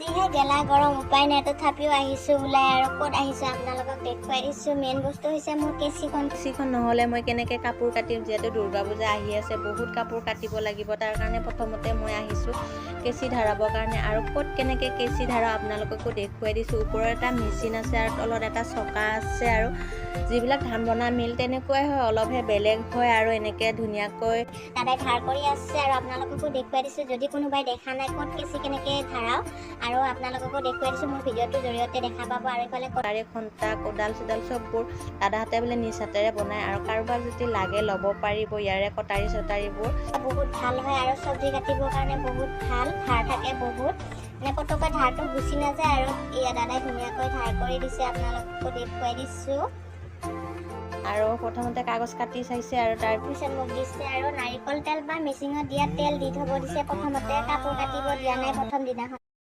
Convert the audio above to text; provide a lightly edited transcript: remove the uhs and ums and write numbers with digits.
যিহে গেলা গৰম উপায় নাই তথাপিও আহিছোঁ ওলাই আৰু ক'ত আহিছোঁ আপোনালোকক দেখুৱাই দিছোঁ। মেইন বস্তু হৈছে মোৰ কেঁচিখন নহ'লে মই কেনেকৈ কাপোৰ কাটিম, যিহেতু দুৰ্গা পূজা আহি আছে, বহুত কাপোৰ কাটিব লাগিব। তাৰ কাৰণে প্ৰথমতে মই আহিছোঁ কেঁচি ধাৰাবৰ কাৰণে, আৰু ক'ত কেনেকৈ কেঁচি ধাৰাও আপোনালোককো দেখুৱাই দিছোঁ। ওপৰত এটা মেচিন আছে আৰু তলত এটা চকা আছে, আৰু যিবিলাক ধান বনা মিল তেনেকুৱাই হয়, অলপহে বেলেগ হয়। আৰু এনেকৈ ধুনীয়াকৈ দাদাই ধাৰ কৰি আছে আৰু আপোনালোককো দেখুৱাই দিছোঁ। যদি কোনোবাই দেখা নাই ক'ত কেঁচি কেনেকৈ ধাৰাও আৰু আপোনালোককো দেখুৱাই দিছোঁ, মোৰ ভিডিঅ'টোৰ জৰিয়তে দেখা পাব। আৰু এইফালে কটাৰী খন্তা কোদাল চোদাল চববোৰ দাদাহঁতে বোলে নিজ হাতেৰে বনায়, আৰু কাৰোবাক যদি লাগে ল'ব পাৰিব ইয়াৰে কটাৰী চটাৰীবোৰ। বহুত ভাল হয় আৰু চব্জি কাটিবৰ কাৰণে বহুত ভাল, ধাৰ থাকে বহুত, মানে পটককৈ ধাৰটো গুচি নাযায়। আৰু এয়া দাদাই ধুনীয়াকৈ ধাৰ কৰি দিছে, আপোনালোককো দেখুৱাই দিছোঁ। আৰু প্ৰথমতে কাগজ কাটি চাইছে, আৰু তাৰপিছত মোক দিছে আৰু নাৰিকল তেল বা মেচিনত দিয়া তেল দি থ'ব দিছে। প্ৰথমতে কাপোৰ কাটিব দিয়া নাই প্ৰথম দিনাখন।